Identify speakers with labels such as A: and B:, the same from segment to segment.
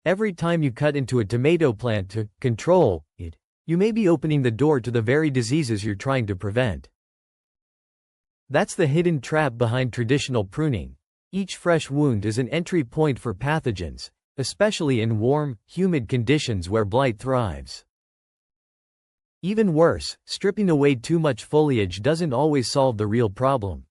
A: Every time you cut into a tomato plant to control it, you may be opening the door to the very diseases you're trying to prevent. That's the hidden trap behind traditional pruning. Each fresh wound is an entry point for pathogens, especially in warm, humid conditions where blight thrives. Even worse, stripping away too much foliage doesn't always solve the real problem.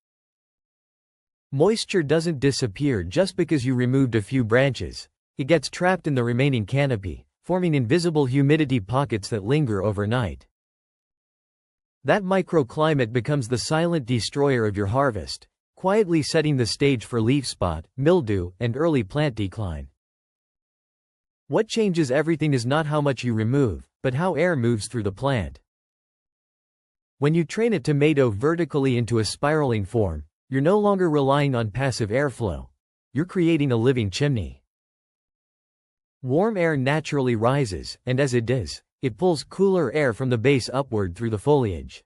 A: Moisture doesn't disappear just because you removed a few branches. It gets trapped in the remaining canopy, forming invisible humidity pockets that linger overnight. That microclimate becomes the silent destroyer of your harvest, quietly setting the stage for leaf spot, mildew, and early plant decline. What changes everything is not how much you remove, but how air moves through the plant. When you train a tomato vertically into a spiraling form, you're no longer relying on passive airflow. You're creating a living chimney. Warm air naturally rises, and as it does, it pulls cooler air from the base upward through the foliage.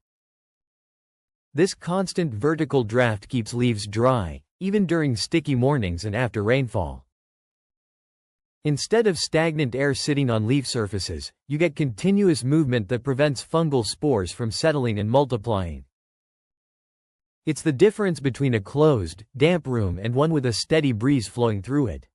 A: This constant vertical draft keeps leaves dry, even during sticky mornings and after rainfall. Instead of stagnant air sitting on leaf surfaces, you get continuous movement that prevents fungal spores from settling and multiplying. It's the difference between a closed, damp room and one with a steady breeze flowing through it.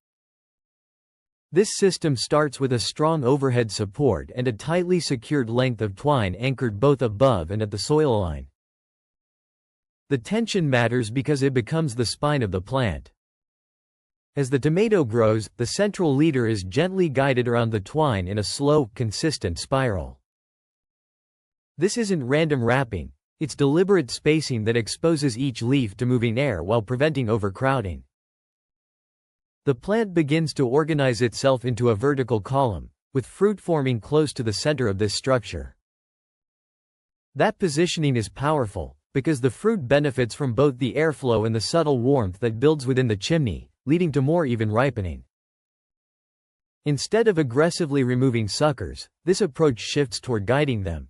A: This system starts with a strong overhead support and a tightly secured length of twine anchored both above and at the soil line. The tension matters because it becomes the spine of the plant. As the tomato grows, the central leader is gently guided around the twine in a slow, consistent spiral. This isn't random wrapping, it's deliberate spacing that exposes each leaf to moving air while preventing overcrowding. The plant begins to organize itself into a vertical column, with fruit forming close to the center of this structure. That positioning is powerful, because the fruit benefits from both the airflow and the subtle warmth that builds within the chimney, leading to more even ripening. Instead of aggressively removing suckers, this approach shifts toward guiding them.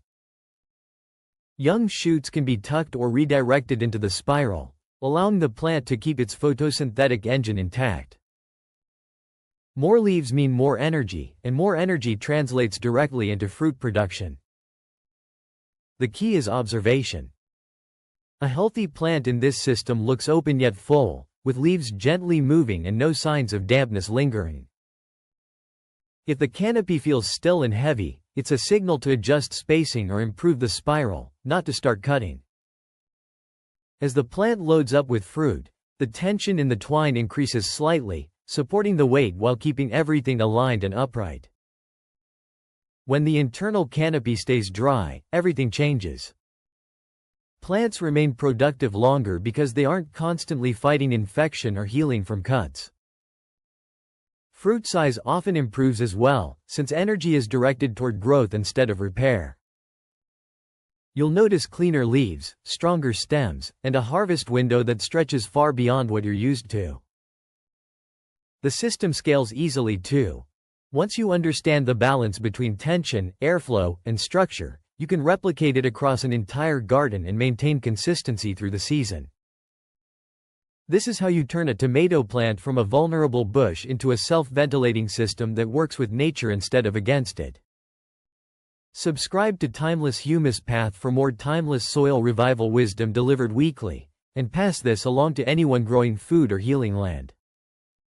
A: Young shoots can be tucked or redirected into the spiral, allowing the plant to keep its photosynthetic engine intact. More leaves mean more energy, and more energy translates directly into fruit production. The key is observation. A healthy plant in this system looks open yet full, with leaves gently moving and no signs of dampness lingering. If the canopy feels still and heavy, it's a signal to adjust spacing or improve the spiral, not to start cutting. As the plant loads up with fruit, the tension in the twine increases slightly, supporting the weight while keeping everything aligned and upright. When the internal canopy stays dry, everything changes. Plants remain productive longer because they aren't constantly fighting infection or healing from cuts. Fruit size often improves as well, since energy is directed toward growth instead of repair. You'll notice cleaner leaves, stronger stems, and a harvest window that stretches far beyond what you're used to. The system scales easily too. Once you understand the balance between tension, airflow, and structure, you can replicate it across an entire garden and maintain consistency through the season. This is how you turn a tomato plant from a vulnerable bush into a self-ventilating system that works with nature instead of against it. Subscribe to Timeless Humus Path for more timeless soil revival wisdom delivered weekly, and pass this along to anyone growing food or healing land.